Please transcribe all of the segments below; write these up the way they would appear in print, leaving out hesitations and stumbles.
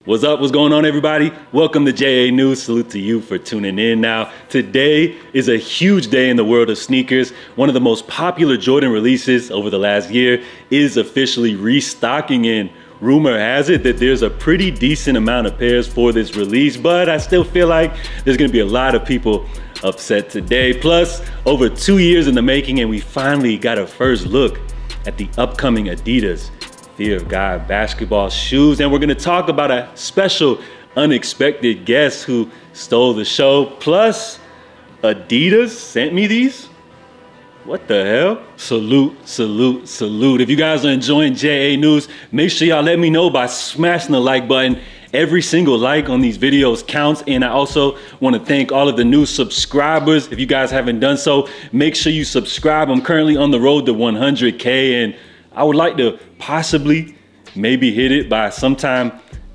What's up? What's going on, everybody? Welcome to JA News. Salute to you for tuning in. Now, today is a huge day in the world of sneakers. One of the most popular Jordan releases over the last year is officially restocking, and rumor has it that there's a pretty decent amount of pairs for this release, but I still feel like there's gonna be a lot of people upset today. Plus, over 2 years in the making, and we finally got a first look at the upcoming Adidas Fear of God basketball shoes, and we're gonna talk about a special unexpected guest who stole the show. Plus, Adidas sent me these? What the hell? Salute, salute, salute. If you guys are enjoying JA News, make sure y'all let me know by smashing the like button. Every single like on these videos counts, and I also want to thank all of the new subscribers. If you guys haven't done so, make sure you subscribe. I'm currently on the road to 100K, and I would like to possibly maybe hit it by sometime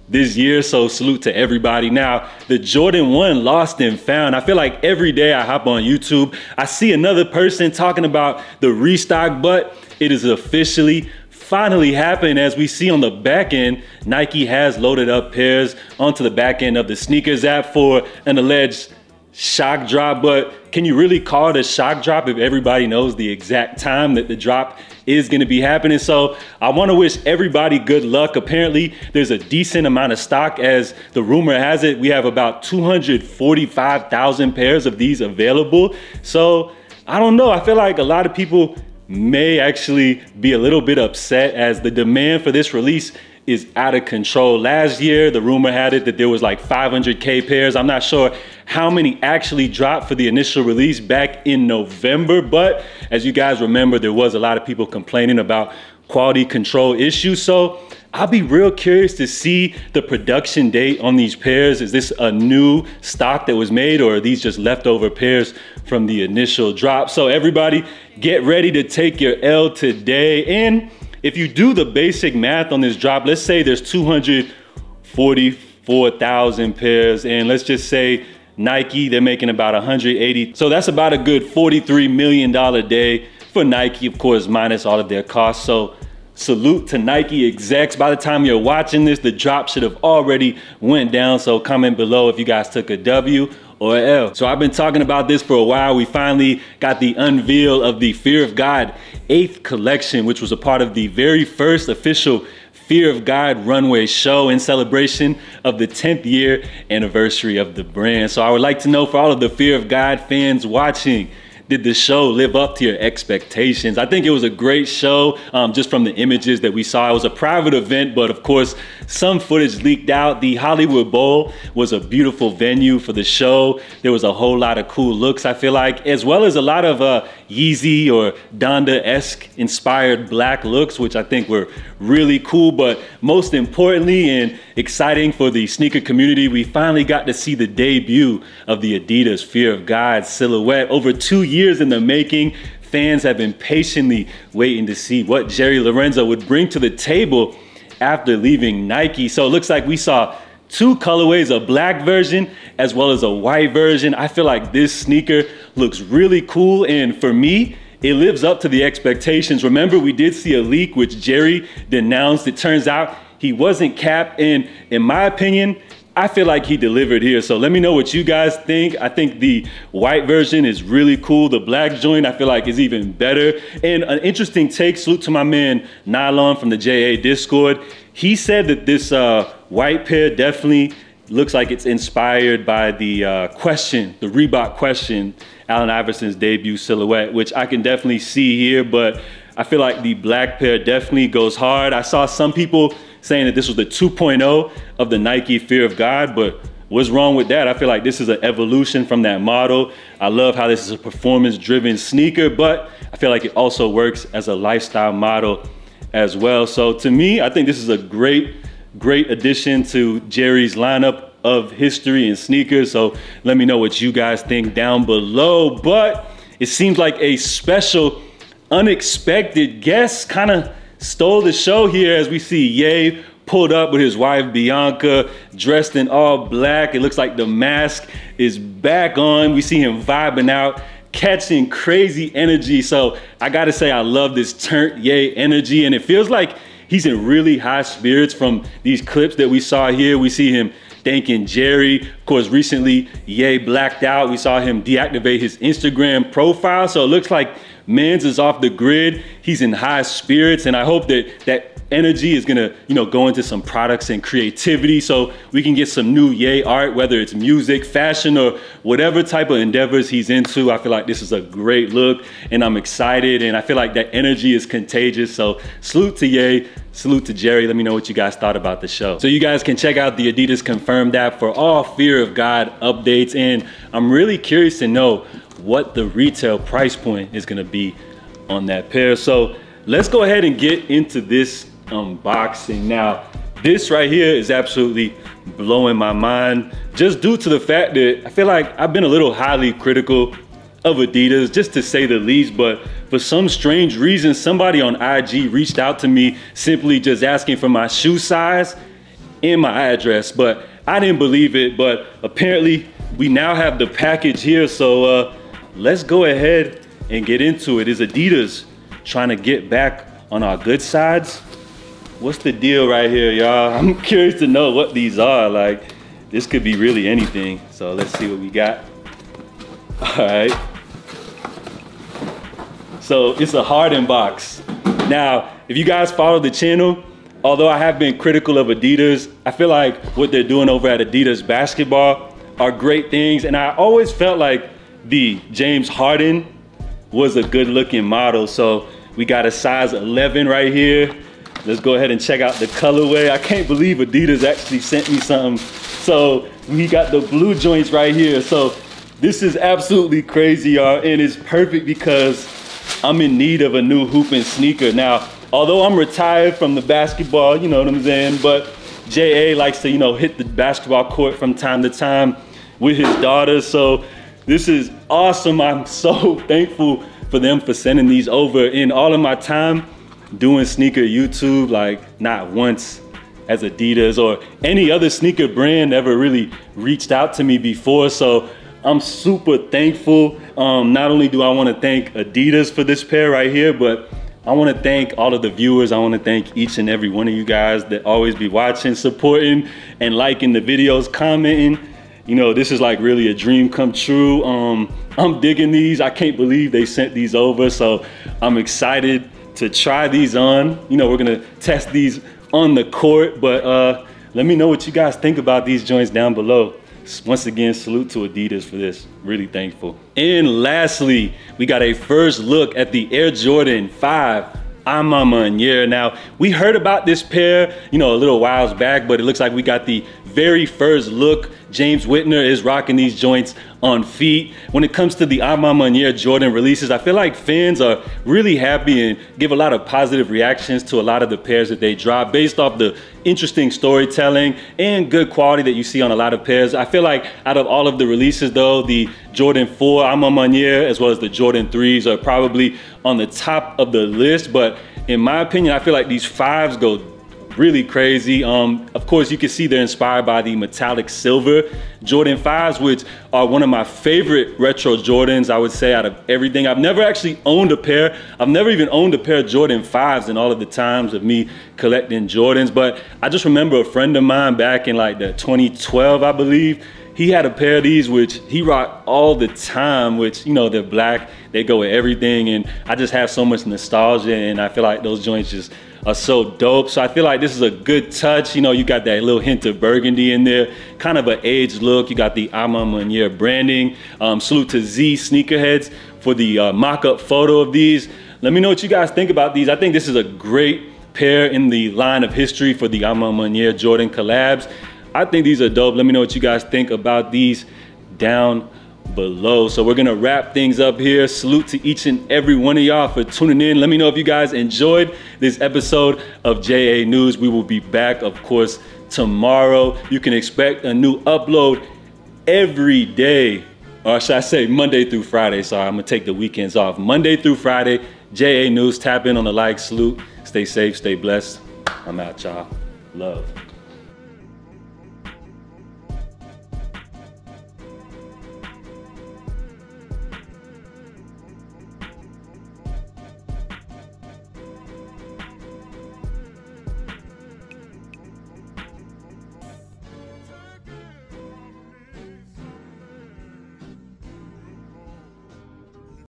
this year, so salute to everybody. Now, the Jordan 1 lost and found. I feel like every day I hop on YouTube, I see another person talking about the restock, but it is officially finally happened. As we see on the back end, Nike has loaded up pairs onto the back end of the sneakers app for an alleged shock drop. But can you really call it a shock drop if everybody knows the exact time that the drop is going to be happening? So I want to wish everybody good luck. Apparently there's a decent amount of stock. As the rumor has it, we have about 245,000 pairs of these available. So I don't know, I feel like a lot of people may actually be a little bit upset as the demand for this release is out of control. Last year, the rumor had it that there was like 500K pairs. I'm not sure how many actually dropped for the initial release back in November, but as you guys remember, there was a lot of people complaining about quality control issues. So I'll be real curious to see the production date on these pairs. Is this a new stock that was made, or are these just leftover pairs from the initial drop? So everybody get ready to take your L today. And if you do the basic math on this drop, let's say there's 244,000 pairs, and let's just say Nike, they're making about 180. So that's about a good $43 million day for Nike, of course, minus all of their costs. So salute to Nike execs. By the time you're watching this, the drop should have already went down. So comment below if you guys took a W or a L. So I've been talking about this for a while. We finally got the unveil of the Fear of God 8th collection, which was a part of the very first official Fear of God runway show in celebration of the 10th year anniversary of the brand. So I would like to know, for all of the Fear of God fans watching, did the show live up to your expectations? I think it was a great show, just from the images that we saw. It was a private event, but of course, some footage leaked out. The Hollywood Bowl was a beautiful venue for the show. There was a whole lot of cool looks, I feel like, as well as a lot of Yeezy or Donda-esque inspired black looks, which I think were really cool. But most importantly and exciting for the sneaker community, we finally got to see the debut of the Adidas Fear of God silhouette. Over 2 years in the making, fans have been patiently waiting to see what Jerry Lorenzo would bring to the table after leaving Nike. So it looks like we saw 2 colorways, a black version as well as a white version. I feel like this sneaker looks really cool, and for me, it lives up to the expectations. Remember, we did see a leak which Jerry denounced. It turns out he wasn't capped, and in my opinion, I feel like he delivered here. So let me know what you guys think. I think the white version is really cool. The black joint I feel like is even better. And an interesting take, salute to my man Nylon from the JA Discord. He said that this white pair definitely looks like it's inspired by the Question, the Reebok Question, Allen Iverson's debut silhouette, which I can definitely see here, but I feel like the black pair definitely goes hard. I saw some people saying that this was the 2.0 of the Nike Fear of God, but what's wrong with that? I feel like this is an evolution from that model. I love how this is a performance-driven sneaker, but I feel like it also works as a lifestyle model as well. So to me, I think this is a great addition to Jerry's lineup of history and sneakers. So let me know what you guys think down below. But it seems like a special, unexpected guest kind of stole the show here, as we see Ye pulled up with his wife Bianca, dressed in all black. It looks like the mask is back on. We see him vibing out, catching crazy energy. So I gotta say, I love this turnt Ye energy, and it feels like he's in really high spirits from these clips that we saw here. We see him thanking Jerry. Of course, recently, Ye blacked out. We saw him deactivate his Instagram profile. So it looks like Mans is off the grid. He's in high spirits, and I hope that that energy is gonna, go into some products and creativity so we can get some new Ye art, whether it's music, fashion, or whatever type of endeavors he's into. I feel like this is a great look, and I'm excited, and I feel like that energy is contagious. So salute to Ye, salute to Jerry. Let me know what you guys thought about the show. So you guys can check out the Adidas Confirmed app for all Fear of God updates, and I'm really curious to know what the retail price point is gonna be on that pair. So let's go ahead and get into this unboxing. Now, this right here is absolutely blowing my mind, just due to the fact that I feel like I've been a little highly critical of Adidas, just to say the least, but for some strange reason, somebody on IG reached out to me simply just asking for my shoe size and my address, but I didn't believe it. But apparently we now have the package here, so let's go ahead and get into it. Is Adidas trying to get back on our good sides? What's the deal right here, y'all? I'm curious to know what these are. Like, this could be really anything. So let's see what we got. All right. So it's a hardened box. Now, if you guys follow the channel, although I have been critical of Adidas, I feel like what they're doing over at Adidas basketball are great things. And I always felt like the James Harden was a good looking model. So we got a size 11 right here. Let's go ahead and check out the colorway. I can't believe Adidas actually sent me something. So we got the blue joints right here. So this is absolutely crazy, y'all. And it's perfect because I'm in need of a new hooping sneaker. Now, although I'm retired from the basketball, you know what I'm saying? But JA likes to, hit the basketball court from time to time with his daughter. So this is awesome. I'm so thankful for them for sending these over. In all of my time doing sneaker YouTube, like not once has Adidas or any other sneaker brand ever really reached out to me before. So I'm super thankful. Not only do I want to thank Adidas for this pair right here, but I want to thank all of the viewers. I want to thank each and every one of you guys that always be watching, supporting, and liking the videos, commenting. This is like really a dream come true. I'm digging these. I can't believe they sent these over. So I'm excited to try these on. We're gonna test these on the court, but let me know what you guys think about these joints down below. Once again, salute to Adidas for this. Really thankful. And lastly, we got a first look at the Air Jordan 5 Maniere. Now, we heard about this pair, a little whiles back, but it looks like we got the very first look. James Whitner is rocking these joints on feet. When it comes to the Maniere Jordan releases, I feel like fans are really happy and give a lot of positive reactions to a lot of the pairs that they drop based off the interesting storytelling and good quality that you see on a lot of pairs. I feel like out of all of the releases though, the Jordan 4 Maniere as well as the Jordan 3s are probably on the top of the list. But in my opinion, I feel like these 5s go really crazy. Of course, you can see they're inspired by the metallic silver Jordan 5s, which are one of my favorite retro Jordans, I would say, out of everything. I've never actually owned a pair. I've never even owned a pair of Jordan 5s in all of the times of me collecting Jordans. But I just remember a friend of mine back in like the 2012, I believe, he had a pair of these which he rocked all the time, which, they're black, they go with everything. And I just have so much nostalgia, and I feel like those joints just are so dope. So I feel like this is a good touch. You got that little hint of burgundy in there, kind of an aged look. You got the Maniere branding. Salute to Z Sneakerheads for the mock-up photo of these. Let me know what you guys think about these. I think this is a great pair in the line of history for the Maniere Jordan collabs. I think these are dope. Let me know what you guys think about these down below. So we're gonna wrap things up here. Salute to each and every one of y'all for tuning in. Let me know if you guys enjoyed this episode of JA News. We will be back, of course, tomorrow. You can expect a new upload every day, or should I say Monday through Friday. Sorry, I'm gonna take the weekends off. Monday through Friday, JA News. Tap in on the like. Salute. Stay safe, stay blessed. I'm out, y'all. Love.